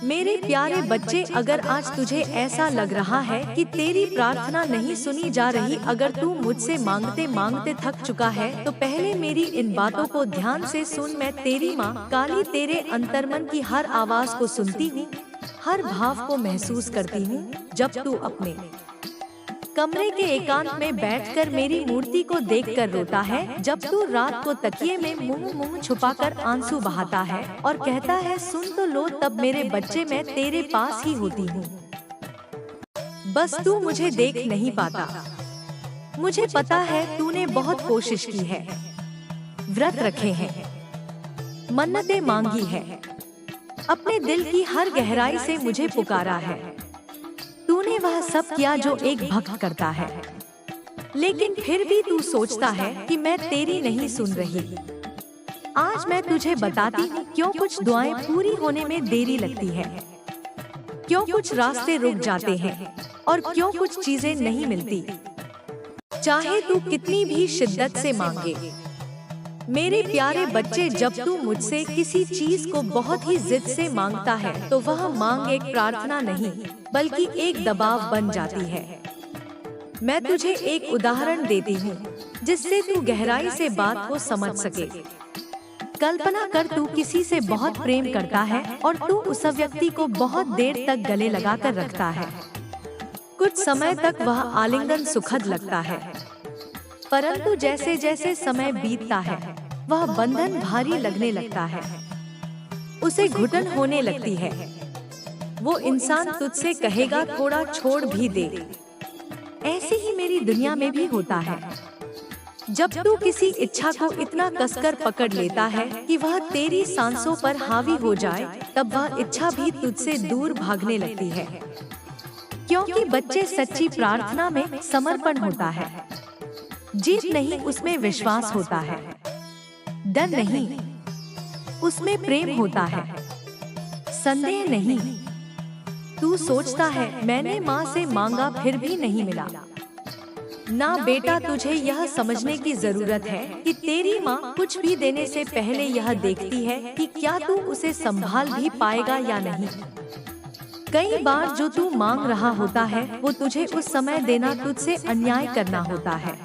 मेरे प्यारे बच्चे, अगर आज तुझे ऐसा लग रहा है कि तेरी प्रार्थना नहीं सुनी जा रही, अगर तू मुझसे मांगते मांगते थक चुका है, तो पहले मेरी इन बातों को ध्यान से सुन। मैं तेरी माँ काली तेरे अंतर्मन की हर आवाज को सुनती हूँ, हर भाव को महसूस करती हूँ। जब तू अपने कमरे के एकांत में बैठकर मेरी मूर्ति को देखकर रोता है, जब तू रात को तकिए में मुंह छुपाकर आंसू बहाता है और कहता है सुन तो लो, तब मेरे बच्चे मैं तेरे पास ही होती हूँ। बस तू मुझे देख नहीं पाता। मुझे पता है तूने बहुत कोशिश की है, व्रत रखे हैं, मन्नतें मांगी है, अपने दिल की हर गहराई से मुझे पुकारा है। तूने वह सब किया जो एक भक्त करता है, लेकिन फिर भी तू सोचता है कि मैं तेरी नहीं सुन रही। आज मैं तुझे बताती हूँ क्यों कुछ दुआएं पूरी होने में देरी लगती है, क्यों कुछ रास्ते रुक जाते हैं और क्यों कुछ चीजें नहीं मिलती, चाहे तू कितनी भी शिद्दत से मांगे। मेरे प्यारे बच्चे, जब तू मुझसे किसी चीज को बहुत ही जिद से मांगता है, तो वह मांग एक प्रार्थना नहीं बल्कि एक दबाव बन जाती है। मैं तुझे एक उदाहरण देती हूँ जिससे तू गहराई से बात को समझ सके। कल्पना कर, तू किसी से बहुत प्रेम करता है और तू उस व्यक्ति को बहुत देर तक गले लगाकर रखता है। कुछ समय तक वह आलिंगन सुखद लगता है, परंतु जैसे जैसे समय बीतता है वह बंधन भारी लगने लगता है, उसे घुटन होने लगती है। वो इंसान तुझसे कहेगा थोड़ा छोड़ भी दे। ऐसे ही मेरी दुनिया में भी होता है। जब तू किसी इच्छा को इतना कसकर पकड़ लेता है कि वह तेरी सांसों पर हावी हो जाए, तब वह इच्छा भी तुझसे दूर भागने लगती है। क्योंकि बच्चे, सच्ची प्रार्थना में समर्पण होता है, जीत नहीं उसमें विश्वास होता है, डर नहीं उसमें प्रेम होता है, संदेह नहीं। तू सोचता है मैंने माँ से मांगा फिर भी नहीं मिला। ना बेटा, तुझे यह समझने की जरूरत है कि तेरी माँ कुछ भी देने से पहले यह देखती है कि क्या तू उसे संभाल भी पाएगा या नहीं। कई बार जो तू मांग रहा होता है वो तुझे उस समय देना तुझसे अन्याय करना होता है।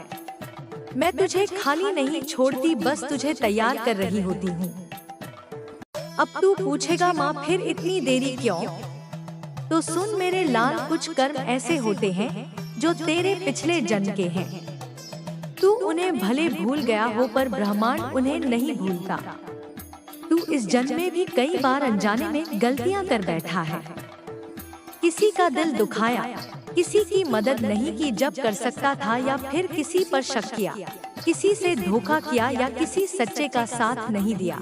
मैं तुझे खाली नहीं छोड़ती, बस तुझे तैयार कर रही होती हूँ। अब तू पूछेगा माँ फिर इतनी देरी क्यों? तो सुन मेरे लाल, कुछ कर्म ऐसे होते हैं जो तेरे पिछले जन्म के हैं। तू उन्हें भले भूल गया हो पर ब्रह्मांड उन्हें नहीं भूलता। तू इस जन्म में भी कई बार अनजाने में गलतियां कर बैठा है। किसी का दिल दुखाया, किसी की मदद नहीं की जब कर सकता था, या फिर किसी पर शक किया, किसी से धोखा किया या किसी सच्चे का साथ नहीं दिया।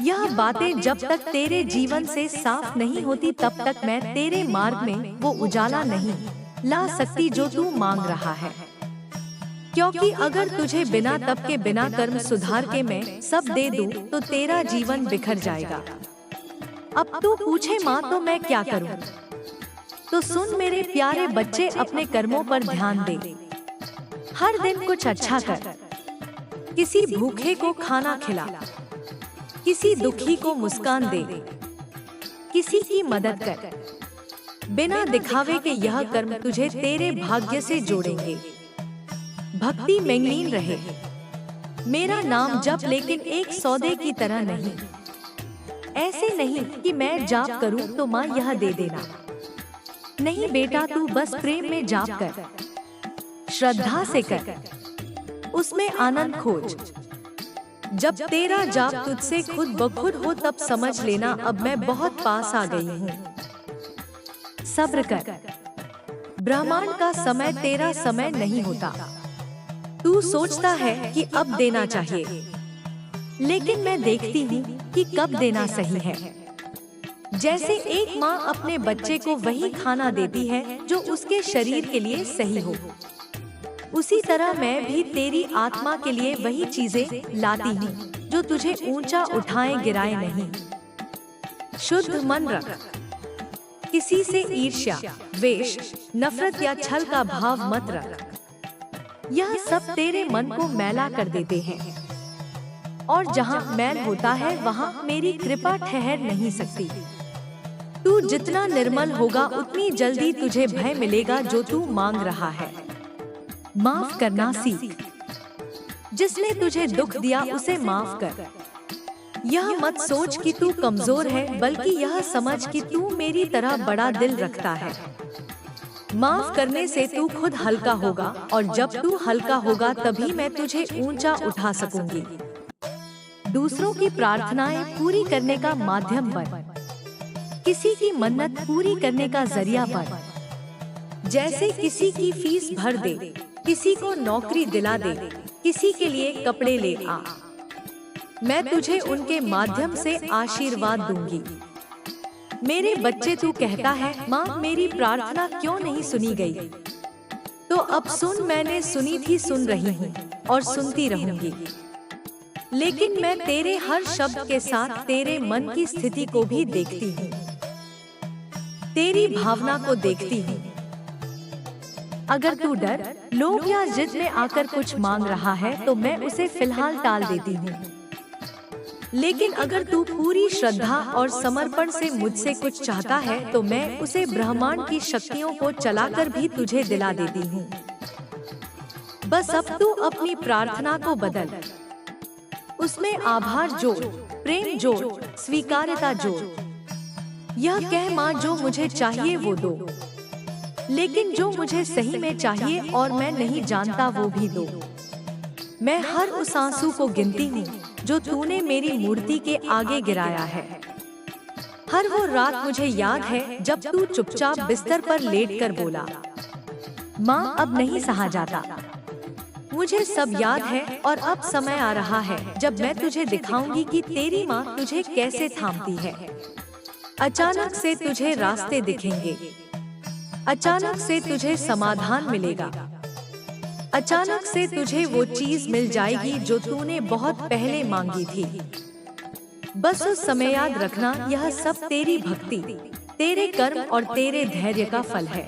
यह बातें जब तक तेरे जीवन से साफ नहीं होती तब तक मैं तेरे मार्ग में वो उजाला नहीं ला सकती जो तू मांग रहा है। क्योंकि अगर तुझे बिना तप के, बिना कर्म सुधार के मैं सब दे दूं तो तेरा जीवन बिखर जाएगा। अब तू पूछे माँ तो मैं क्या करूं? तो सुन मेरे प्यारे बच्चे, अपने कर्मों पर ध्यान दे। हर दिन कुछ अच्छा कर, किसी भूखे को खाना खिला, किसी दुखी को मुस्कान दे, किसी की मदद कर। बिना दिखावे के यह कर्म तुझे तेरे भाग्य से जोड़ेंगे। भक्ति में लीन रहे, मेरा नाम जप, लेकिन एक सौदे की तरह नहीं। ऐसे नहीं कि मैं जाप करूं तो माँ यह दे देना। नहीं बेटा, तू बस प्रेम में जाप कर, श्रद्धा से कर, उसमें आनंद खोज। जब तेरा जाप तुझसे खुद ब खुद हो तब समझ लेना अब मैं बहुत पास आ गई हूँ। सब्र कर, ब्रह्मांड का समय तेरा समय नहीं होता। तू सोचता है कि अब देना चाहिए, लेकिन मैं देखती हूँ कि कब देना सही है। जैसे एक माँ अपने बच्चे को वही खाना देती है जो उसके शरीर के लिए सही हो, उसी तरह मैं भी तेरी आत्मा के लिए वही चीजें लाती हूँ जो तुझे ऊंचा उठाए गिराए नहीं। शुद्ध मन रख, किसी से ईर्ष्या, द्वेष, नफरत या छल का भाव मत रख। यह सब तेरे मन को मैला कर देते हैं, और जहाँ मैल होता है वहाँ मेरी कृपा ठहर नहीं सकती। तू जितना निर्मल होगा उतनी जल्दी तुझे भय मिलेगा जो तू मांग रहा है। माफ करना सीख। जिसने तुझे दुख दिया उसे माफ कर। यह मत सोच कि तू कमजोर है, बल्कि यह समझ कि तू मेरी तरह बड़ा दिल रखता है। माफ करने से तू खुद हल्का होगा, और जब तू हल्का होगा तभी मैं तुझे ऊंचा उठा सकूंगी। दूसरों की प्रार्थनाएं पूरी करने का माध्यम बन। किसी की मन्नत पूरी करने का जरिया बन। जैसे किसी की फीस भर दे, किसी को नौकरी दिला दे, किसी के लिए कपड़े ले आ। मैं तुझे उनके माध्यम से आशीर्वाद दूंगी। मेरे बच्चे, तू कहता है माँ मेरी प्रार्थना क्यों नहीं सुनी गई? तो अब सुन, मैंने सुनी थी, सुन रही हूँ और सुनती रहूंगी। लेकिन मैं तेरे हर शब्द के साथ तेरे मन की स्थिति को भी देखती हूँ, तेरी भावना को देखती हूँ। अगर तू डर, लोभ या जिद में आकर कुछ मांग रहा है तो मैं उसे फिलहाल टाल देती हूँ। लेकिन अगर तू पूरी श्रद्धा और समर्पण से मुझसे कुछ चाहता है तो मैं उसे ब्रह्मांड की शक्तियों को चलाकर भी तुझे दिला देती हूँ। बस अब तू अपनी प्रार्थना को बदल, उसमें आभार जोड़, प्रेम जोड़, स्वीकार्यता जोड़। यह कह माँ जो मुझे चाहिए वो दो, लेकिन जो मुझे सही में चाहिए और मैं नहीं जानता वो भी दो। मैं हर उस आंसू को गिनती हूँ जो तूने मेरी मूर्ति के आगे गिराया है। हर वो रात मुझे याद है जब तू चुपचाप बिस्तर पर लेटकर बोला, माँ अब नहीं सहा जाता। मुझे सब याद है और अब समय आ रहा है जब मैं तुझे दिखाऊंगी कि तेरी माँ तुझे कैसे थामती है। अचानक से तुझे रास्ते दिखेंगे, अचानक से तुझे समाधान मिलेगा, अचानक से तुझे वो चीज मिल जाएगी जो तूने बहुत पहले मांगी थी। बस उस समय याद रखना, यह सब तेरी भक्ति, तेरे कर्म और तेरे धैर्य का फल है।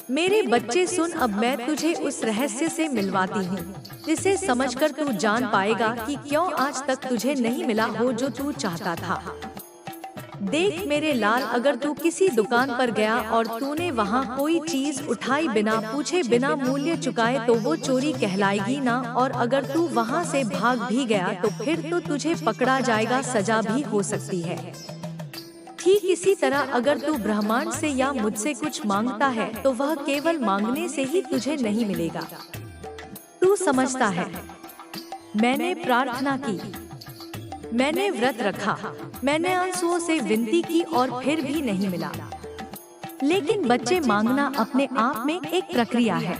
मेरे बच्चे सुन, अब मैं तुझे उस रहस्य से मिलवाती हूँ जिसे समझकर तू जान पाएगा कि क्यों आज तक तुझे नहीं मिला हो जो तू चाहता था। देख मेरे लाल, अगर तू किसी दुकान पर गया और तूने वहाँ कोई चीज उठाई बिना पूछे, बिना मूल्य चुकाए, तो वो चोरी कहलाएगी ना। और अगर तू वहाँ से भाग भी गया तो फिर तो तुझे पकड़ा जाएगा, सजा भी हो सकती है। ठीक इसी तरह अगर तू ब्रह्मांड से या मुझसे कुछ मांगता है तो वह केवल मांगने से ही तुझे नहीं मिलेगा। तू समझता है, मैंने प्रार्थना की, मैंने व्रत रखा, मैंने आंसुओं से विनती की और फिर भी नहीं मिला। लेकिन बच्चे, मांगना अपने आप में एक प्रक्रिया है।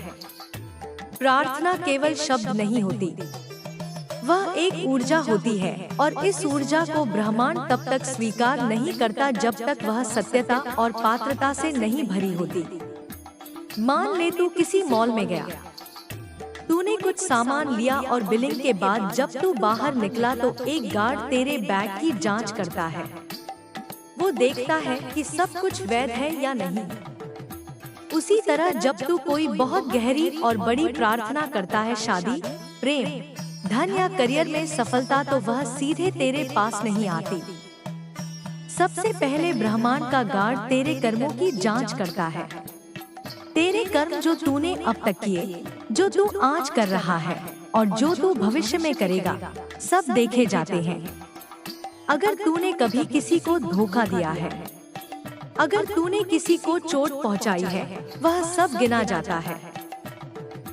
प्रार्थना केवल शब्द नहीं होती, वह एक ऊर्जा होती है, और इस ऊर्जा को ब्रह्मांड तब तक स्वीकार नहीं करता जब तक वह सत्यता और पात्रता से नहीं भरी होती। मान ले तू किसी मॉल में गया, तूने कुछ सामान लिया और बिलिंग के बाद जब तू बाहर निकला तो एक गार्ड तेरे बैग की जांच करता है। वो देखता है कि सब कुछ वैध है या नहीं। उसी तरह जब तू कोई बहुत गहरी और बड़ी प्रार्थना करता है, शादी, प्रेम, धन या करियर में सफलता, तो वह सीधे तेरे पास नहीं आती। सबसे पहले ब्रह्मांड का गार्ड तेरे कर्मों की जांच करता है। तेरे कर्म जो तूने अब तक किए, जो तू आज कर रहा है और जो तू भविष्य में करेगा, सब देखे जाते हैं। अगर तूने कभी किसी को धोखा दिया है, अगर तूने किसी को चोट पहुंचाई है, वह सब गिना जाता है।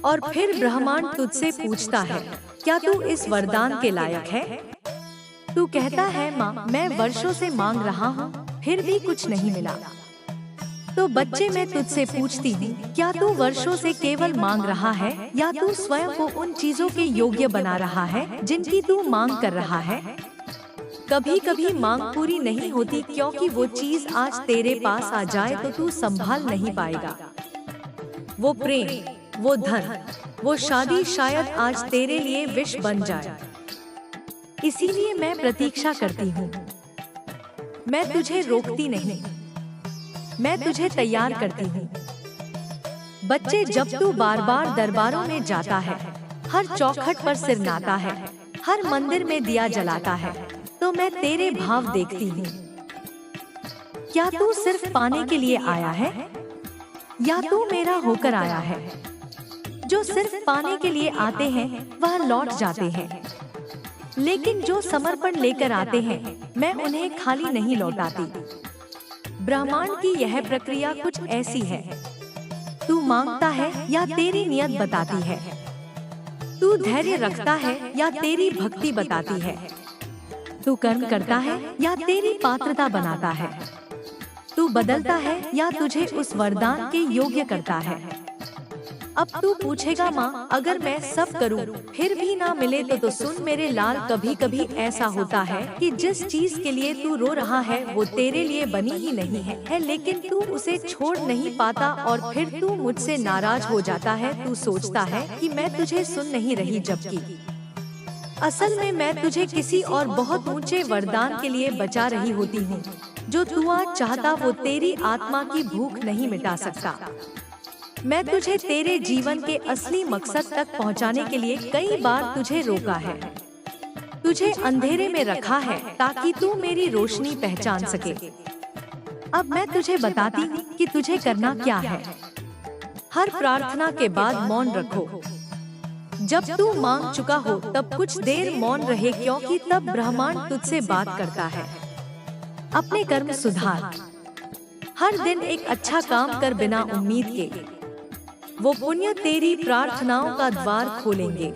और फिर ब्रह्मांड तुझसे पूछता है, क्या तू इस वरदान के लायक है? तू कहता है, माँ मैं वर्षों से मांग रहा हूँ, फिर भी कुछ नहीं मिला। तो बच्चे, मैं तुझसे पूछती हूँ, क्या तू वर्षों से केवल मांग रहा है या तू स्वयं को उन चीजों के योग्य बना रहा है जिनकी तू मांग कर रहा है? कभी कभी मांग पूरी नहीं होती क्योंकि वो चीज आज तेरे पास आ जाए तो तू संभाल नहीं पाएगा। वो प्रेम, वो धन, वो शादी शायद आज तेरे लिए विष बन जाए। इसीलिए मैं प्रतीक्षा करती हूँ। मैं तुझे रोकती नहीं, मैं तुझे तैयार करती हूँ। बच्चे, जब तू बार बार दरबारों में जाता है, हर चौखट पर सिर नाता है, हर मंदिर में दिया जलाता है, तो मैं तेरे भाव देखती हूँ। क्या तू सिर्फ पाने के लिए आया है या तू मेरा होकर आया है? जो सिर्फ पाने के लिए आते हैं वह लौट जाते हैं, लेकिन जो समर्पण लेकर आते हैं मैं उन्हें खाली नहीं लौटाती। ब्रह्मांड की यह प्रक्रिया कुछ ऐसी है। तू मांगता है या तेरी नियत बताती है? तू धैर्य रखता है या तेरी भक्ति बताती है? तू कर्म करता है या तेरी पात्रता बनाता है? तू बदलता है या तुझे उस वरदान के योग्य करता है? अब तू पूछेगा माँ, अगर मैं सब करूँ फिर भी ना मिले तो सुन मेरे लाल, कभी कभी ऐसा होता है कि जिस चीज के लिए तू रो रहा है वो तेरे लिए बनी ही नहीं है, लेकिन तू उसे छोड़ नहीं पाता और फिर तू मुझसे नाराज हो जाता है। तू सोचता है कि मैं तुझे सुन नहीं रही, जबकि असल में मैं तुझे किसी और बहुत ऊंचे वरदान के लिए बचा रही होती हूँ। जो तू आज चाहता वो तेरी आत्मा की भूख नहीं मिटा सकता। मैं तुझे तेरे जीवन के असली मकसद तक पहुंचाने के लिए कई बार तुझे रोका है, तुझे अंधेरे में रखा है ताकि तू मेरी रोशनी पहचान सके। अब मैं तुझे बताती हूँ कि तुझे करना क्या है। हर प्रार्थना के बाद मौन रखो। जब तू मांग चुका हो तब कुछ देर मौन रहे, क्योंकि तब ब्रह्मांड तुझसे बात करता है। अपने कर्म सुधार। हर दिन एक अच्छा काम कर बिना उम्मीद के। वो पुण्य तेरी प्रार्थनाओं का द्वार खोलेंगे।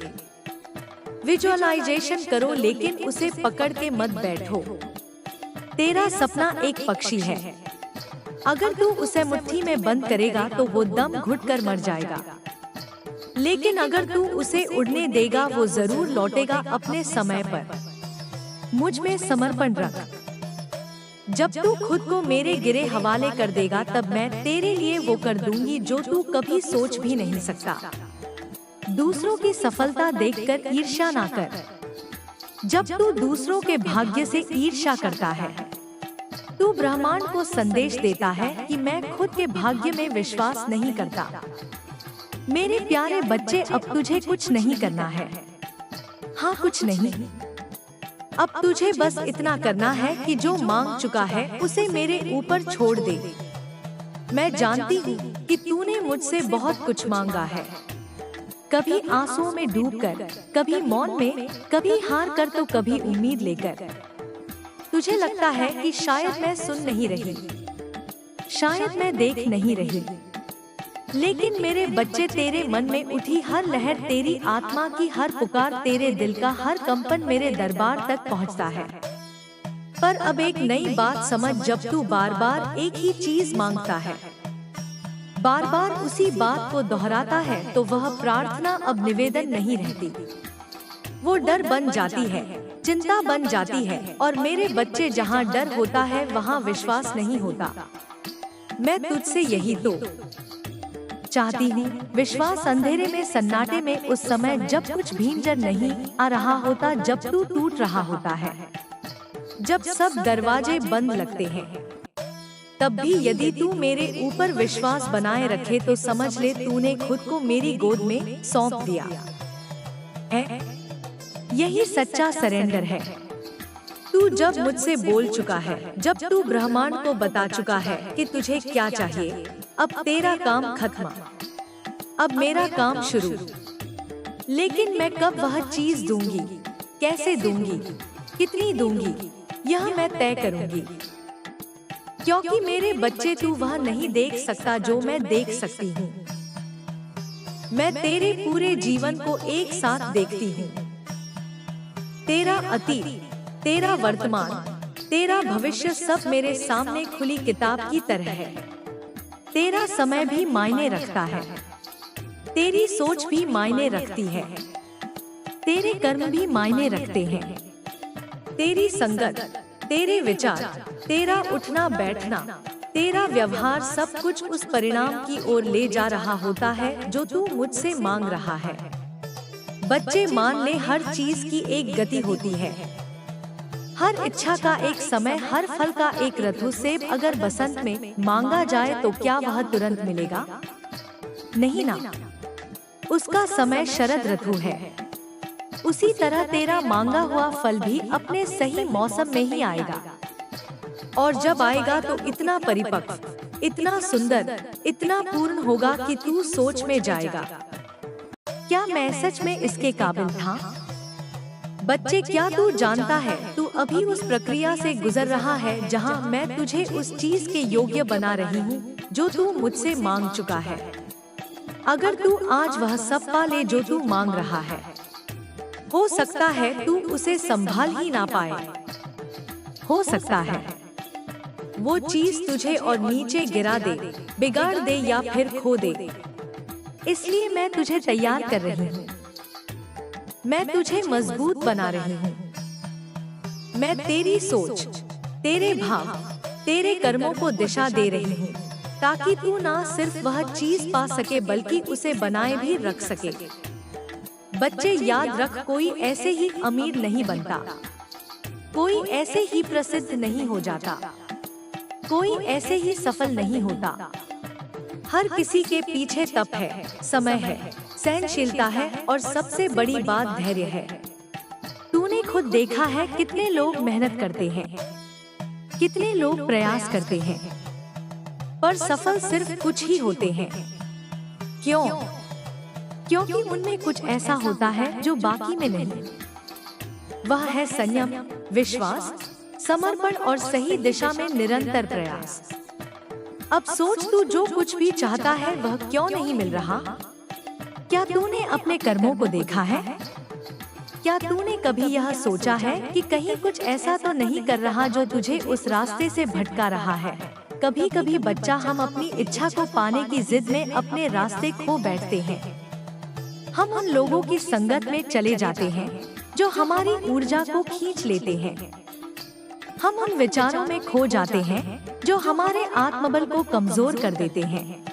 विजुअलाइजेशन करो, लेकिन उसे पकड़ के मत बैठो। तेरा सपना एक पक्षी है। अगर तू उसे मुट्ठी में बंद करेगा तो वो दम घुटकर मर जाएगा, लेकिन अगर तू उसे उड़ने देगा वो जरूर लौटेगा अपने समय पर। मुझ में समर्पण रख। जब तू खुद को मेरे गिरे हवाले कर देगा तब मैं तेरे लिए वो कर दूंगी जो तू कभी सोच भी नहीं सकता। दूसरों की सफलता देखकर ईर्ष्या ना कर। जब तू दूसरों के भाग्य से ईर्ष्या करता है तू ब्रह्मांड को संदेश देता है कि मैं खुद के भाग्य में विश्वास नहीं करता। मेरे प्यारे बच्चे, अब तुझे कुछ नहीं करना है। हाँ, कुछ नहीं। अब तुझे बस इतना करना है कि जो मांग चुका है उसे मेरे ऊपर छोड़ दे। मैं जानती हूँ कि तूने मुझसे बहुत कुछ मांगा है, कभी आंसुओं में डूबकर, कभी मौन में, कभी हार कर तो कभी उम्मीद लेकर। तुझे लगता है कि शायद मैं सुन नहीं रही, शायद मैं देख नहीं रही, लेकिन मेरे बच्चे, तेरे मन में उठी हर लहर, तेरी आत्मा की हर पुकार, तेरे दिल का हर कंपन मेरे दरबार तक पहुंचता है। पर अब एक नई बात समझ, जब तू बार बार एक ही चीज मांगता है, बार बार उसी बात को दोहराता है, तो वह प्रार्थना अब निवेदन नहीं रहती, वो डर बन जाती है, चिंता बन जाती है। और मेरे बच्चे, जहाँ डर होता है वहाँ विश्वास नहीं होता। मैं तुझसे यही तो चाहती हूँ, विश्वास। अंधेरे में, सन्नाटे में, उस समय जब कुछ भी नजर नहीं आ रहा होता, जब तू टूट रहा होता है, जब सब दरवाजे बंद लगते हैं, तब भी यदि तू मेरे ऊपर विश्वास बनाए रखे तो समझ ले तूने खुद को मेरी गोद में सौंप दिया है। यही सच्चा सरेंडर है। तू जब मुझसे बोल चुका है, जब तू ब्रह्मांड को बता चुका है कि तुझे क्या चाहिए, अब तेरा काम खत्म, अब मेरा काम शुरू। लेकिन मैं कब वह चीज दूंगी, कैसे दूंगी, कितनी दूंगी, यह मैं तय करूंगी। क्योंकि मेरे बच्चे, तू वह नहीं देख सकता जो मैं देख सकती हूँ। मैं तेरे पूरे जीवन को एक साथ देखती हूँ। तेरा अतीत, तेरा वर्तमान, तेरा भविष्य सब मेरे सामने खुली किताब की तरह है। तेरा समय भी मायने रखता है, तेरी सोच भी मायने रखती है, तेरे कर्म भी मायने रखते हैं, तेरी संगत, तेरे विचार, तेरा उठना बैठना, तेरा व्यवहार, सब कुछ उस परिणाम की ओर ले जा रहा होता है जो तू मुझसे मांग रहा है। बच्चे, मान ले, हर चीज की एक गति होती है, हर इच्छा का एक समय, हर फल का एक ऋतु। सेब अगर बसंत में मांगा जाए तो क्या वह तुरंत मिलेगा? नहीं ना, उसका समय शरद ऋतु है। उसी तरह तेरा मांगा हुआ फल भी अपने सही मौसम में ही आएगा। और जब आएगा तो इतना परिपक्व, इतना सुंदर, इतना पूर्ण होगा कि तू सोच में जाएगा, क्या मैं सच में इसके काबिल था? बच्चे, क्या तू जानता है, तू अभी उस प्रक्रिया से गुजर रहा है जहां मैं तुझे उस चीज के योग्य बना रही हूँ जो तू मुझसे मांग चुका है। अगर तू आज वह सब पा ले जो तू मांग रहा है, हो सकता है तू उसे संभाल ही ना पाए। हो सकता है वो चीज तुझे और नीचे गिरा दे, बिगाड़ दे या फिर खो दे। इसलिए मैं तुझे तैयार कर रही हूँ, मैं तुझे मजबूत बना रही हूँ। मैं तेरी सोच, तेरे भाव, तेरे कर्मों को दिशा दे रही हूँ ताकि तू ना सिर्फ वह चीज पा सके बल्कि उसे बनाए भी रख सके। बच्चे, याद रख, कोई ऐसे ही अमीर नहीं बनता, कोई ऐसे ही प्रसिद्ध नहीं हो जाता, कोई ऐसे ही सफल नहीं होता। हर किसी के पीछे तप है, समय है, सहनशीलता है और सबसे बड़ी बात धैर्य है। तूने खुद देखा है कितने लोग मेहनत करते हैं, कितने लोग प्रयास करते हैं, पर सफल सिर्फ कुछ ही होते हैं। क्यों? क्योंकि उनमें कुछ ऐसा होता है जो बाकी में नहीं। वह है संयम, विश्वास, समर्पण और सही दिशा में निरंतर प्रयास। अब सोच, तू जो कुछ भी चाहता है वह क्यों नहीं मिल रहा? क्या तूने अपने कर्मों को देखा है? क्या तूने कभी यह सोचा है कि कहीं कुछ ऐसा तो नहीं कर रहा जो तुझे उस रास्ते से भटका रहा है? कभी कभी बच्चा, हम अपनी इच्छा को पाने की जिद में अपने रास्ते खो बैठते हैं। हम उन लोगों की संगत में चले जाते हैं जो हमारी ऊर्जा को खींच लेते हैं। हम उन विचारों में खो जाते हैं जो हमारे आत्मबल को कमजोर कर देते हैं।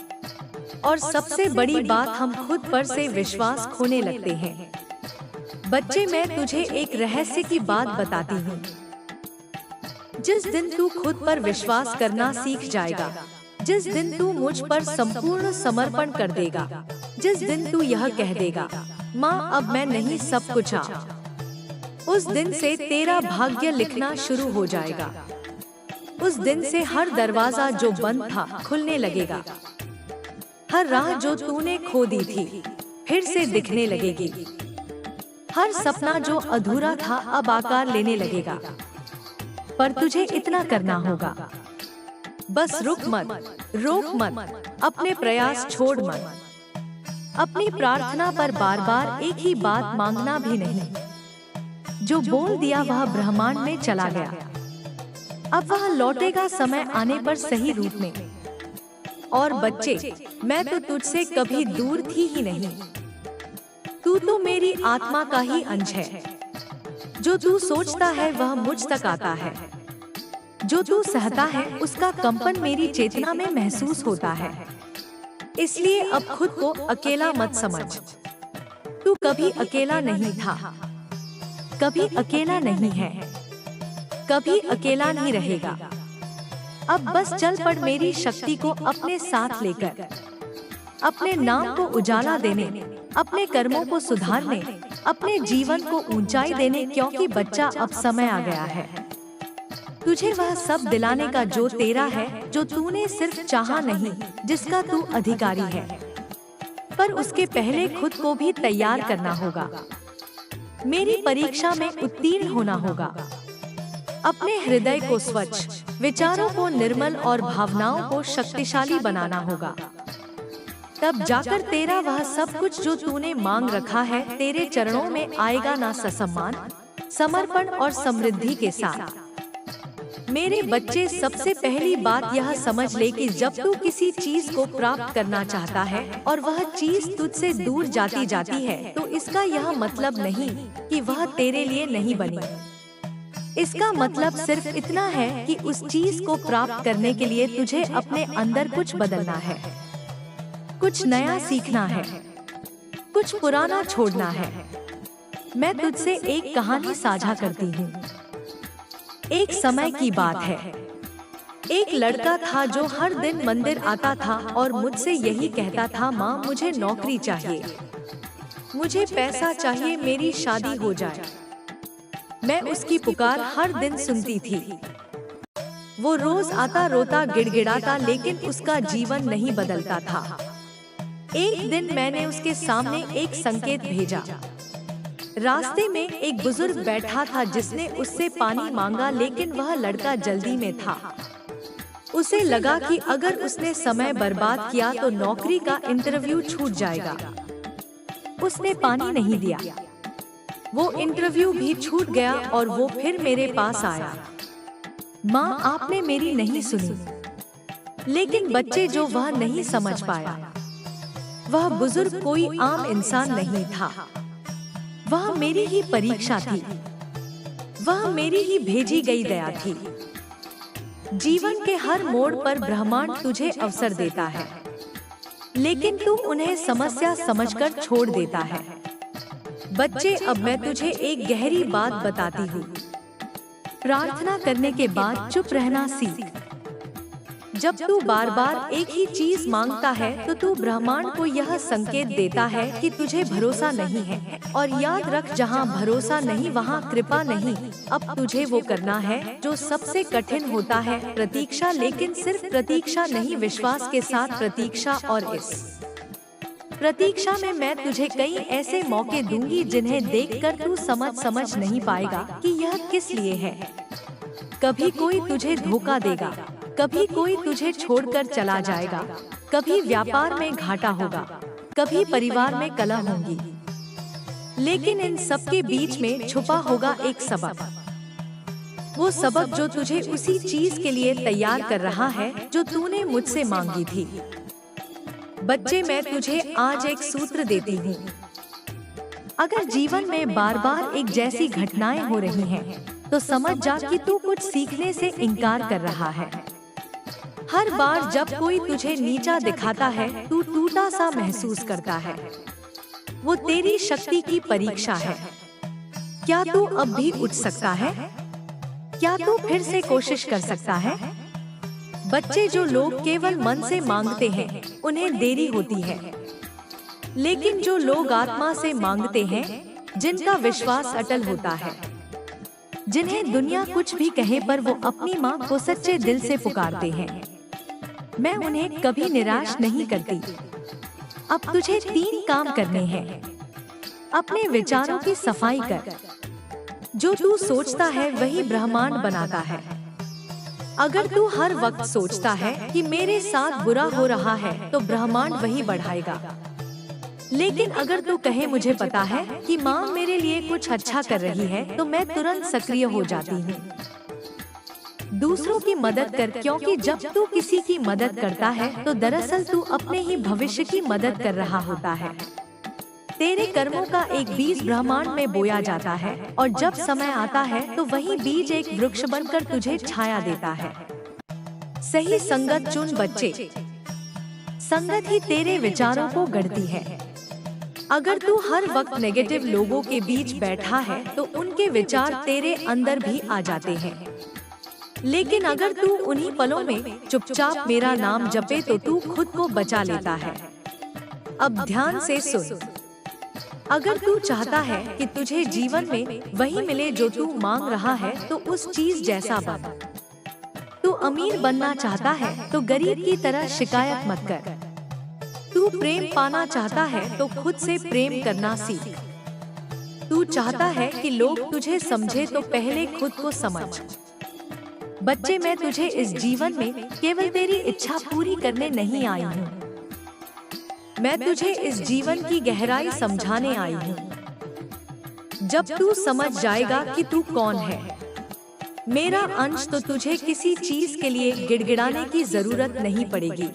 और सबसे बड़ी बात, हम खुद पर से विश्वास खोने लगते हैं। बच्चे, मैं तुझे एक रहस्य की बात बताती हूँ। जिस दिन तू खुद पर विश्वास करना सीख जाएगा, जिस दिन तू मुझ पर संपूर्ण समर्पण कर देगा, जिस दिन तू यह कह देगा, माँ अब मैं नहीं सब कुछ आ, उस दिन से तेरा भाग्य लिखना शुरू हो जाएगा। उस दिन से हर दरवाजा जो बंद था खुलने लगेगा। हर राह जो तूने खो दी थी फिर से दिखने लगेगी। हर सपना जो अधूरा था अब आकार लेने लगेगा। पर तुझे इतना करना होगा, बस रुक मत, रोक मत, अपने प्रयास छोड़ मत। अपनी प्रार्थना पर बार बार एक ही बात मांगना भी नहीं। जो बोल दिया वह ब्रह्मांड में चला गया, अब वह लौटेगा समय आने पर सही रूप में। और बच्चे, मैं तो तुझसे कभी दूर थी ही नहीं। तू तो मेरी आत्मा का ही अंश है। जो तू सोचता है वह मुझ तक आता है। जो तू सहता है उसका कंपन मेरी चेतना में महसूस होता है। इसलिए अब खुद को अकेला मत समझ। तू कभी अकेला नहीं था, कभी अकेला नहीं है, कभी अकेला नहीं रहेगा। अब बस चल पड़ मेरी शक्ति को अपने साथ लेकर, अपने नाम को उजाला देने, अपने कर्मों को सुधारने, अपने जीवन को ऊंचाई देने। क्योंकि बच्चा, अब समय आ गया है तुझे वह सब दिलाने का जो तेरा है, जो तूने सिर्फ चाहा नहीं, जिसका तू अधिकारी है। पर उसके पहले खुद को भी तैयार करना होगा। मेरी परीक्षा में उत्तीर्ण होना होगा। अपने हृदय को स्वच्छ, विचारों को निर्मल और भावनाओं को शक्तिशाली बनाना होगा। तब जाकर तेरा वह सब कुछ जो तूने मांग रखा है तेरे चरणों में आएगा, ना सम्मान, समर्पण और समृद्धि के साथ। मेरे बच्चे, सबसे पहली बात यह समझ ले कि जब तू किसी चीज को प्राप्त करना चाहता है और वह चीज तुझसे दूर जाती जाती है, तो इसका यह मतलब नहीं कि वह तेरे लिए नहीं बनी। इसका मतलब सिर्फ इतना है कि उस चीज को प्राप्त करने के लिए तुझे अपने अंदर कुछ बदलना है, कुछ नया सीखना है, कुछ पुराना छोड़ना है। मैं तुझसे एक कहानी साझा करती हूँ। एक समय की बात है। एक लड़का था जो हर दिन मंदिर आता था और मुझसे यही कहता था, माँ मुझे नौकरी चाहिए, मुझे पैसा चाहिए, मेरी शादी हो जाए। मैं उसकी पुकार हर दिन सुनती थी, वो रोज आता, रोता, गिड़गिड़ाता, लेकिन उसका जीवन नहीं बदलता था। एक दिन मैंने उसके सामने एक संकेत भेजा। रास्ते में एक बुजुर्ग बैठा था जिसने उससे पानी मांगा, लेकिन वह लड़का जल्दी में था। उसे लगा कि अगर उसने समय बर्बाद किया तो नौकरी का इंटरव्यू छूट जाएगा। उसने पानी नहीं दिया, वो इंटरव्यू भी छूट गया और वो फिर मेरे पास आया। माँ, आपने मेरी नहीं सुनी। लेकिन बच्चे जो वह नहीं समझ पाया, वह बुजुर्ग कोई आम इंसान नहीं था। वह मेरी ही परीक्षा थी, वह मेरी ही भेजी गई दया थी। जीवन के हर मोड़ पर ब्रह्मांड तुझे अवसर देता है, लेकिन तू उन्हें समस्या समझकर छोड़ देता है। बच्चे, अब मैं तुझे एक गहरी बात बताती हूँ। प्रार्थना करने के बाद चुप रहना सीख। जब तू बार बार एक ही चीज मांगता है तो तू ब्रह्मांड को यह संकेत देता है कि तुझे भरोसा नहीं है। और याद रख, जहाँ भरोसा नहीं वहाँ कृपा नहीं। अब तुझे वो करना है जो सबसे कठिन होता है, प्रतीक्षा। लेकिन सिर्फ प्रतीक्षा नहीं, विश्वास के साथ प्रतीक्षा। और इस प्रतीक्षा में मैं तुझे कई ऐसे मौके दूंगी जिन्हें देखकर तू समझ नहीं पाएगा कि यह किस लिए है। कभी कोई तुझे धोखा देगा, कभी कोई तुझे छोड़कर चला जाएगा, कभी व्यापार में घाटा होगा, कभी परिवार में कलह होंगी। लेकिन इन सब के बीच में छुपा होगा एक सबक। वो सबक जो तुझे उसी चीज के लिए तैयार कर रहा है जो तूने मुझसे मांगी थी। बच्चे, मैं तुझे आज एक सूत्र देती हूँ। अगर जीवन में बार बार एक जैसी घटनाएं हो रही हैं, तो समझ जा कि तू कुछ सीखने से इनकार कर रहा है। हर बार जब कोई तुझे नीचा दिखाता है, तू टूटा सा महसूस करता है। वो तेरी शक्ति की परीक्षा है। क्या तू अब भी उठ सकता है? क्या तू फिर से कोशिश कर सकता है? बच्चे, जो लोग केवल मन से मांगते हैं उन्हें देरी होती है, लेकिन जो लोग आत्मा से मांगते हैं, जिनका विश्वास अटल होता है, जिन्हें दुनिया कुछ भी कहे पर वो अपनी माँ को सच्चे दिल से पुकारते हैं, मैं उन्हें कभी निराश नहीं करती। अब तुझे 3 काम करने हैं। अपने विचारों की सफाई कर। जो तू सोचता है वही ब्रह्मांड बनाता है। अगर तू हर वक्त सोचता है कि मेरे साथ बुरा हो रहा है, तो ब्रह्मांड वही बढ़ाएगा। लेकिन अगर तू कहे मुझे पता है कि माँ मेरे लिए कुछ अच्छा कर रही है, तो मैं तुरंत सक्रिय हो जाती हूँ। दूसरों की मदद कर, क्योंकि जब तू किसी की मदद करता है तो दरअसल तू अपने ही भविष्य की मदद कर रहा होता है। तेरे कर्मों का एक बीज ब्रह्मांड में बोया जाता है, और जब समय आता है तो वही बीज एक वृक्ष बनकर तुझे छाया देता है। सही संगत चुन बच्चे। संगत ही तेरे विचारों को गढ़ती है। अगर तू हर वक्त नेगेटिव लोगों के बीच बैठा है तो उनके विचार तेरे अंदर भी आ जाते हैं। लेकिन अगर तू उन्हीं पलों में चुपचाप मेरा नाम जपे तो तू खुद को बचा लेता है। अब ध्यान से सुन। अगर तू चाहता है कि तुझे जीवन में वही मिले जो तू मांग रहा है, तो उस चीज जैसा बन। तू अमीर बनना चाहता है तो गरीब की तरह शिकायत मत कर। तू प्रेम पाना चाहता है तो खुद से प्रेम करना सीख। तू चाहता है कि लोग तुझे समझे तो पहले खुद को समझ। बच्चे, मैं तुझे इस जीवन में केवल तेरी इच्छा पूरी करने नहीं आई हूँ, मैं तुझे इस जीवन की गहराई समझाने आई हूँ। जब तू समझ जाएगा कि तू कौन है, मेरा अंश, तो तुझे किसी चीज के लिए गिड़गिड़ाने की जरूरत नहीं पड़ेगी।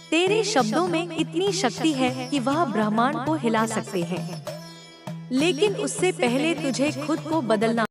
तेरे शब्दों में इतनी शक्ति है कि वह ब्रह्मांड को हिला सकते हैं। लेकिन उससे पहले तुझे खुद को बदलना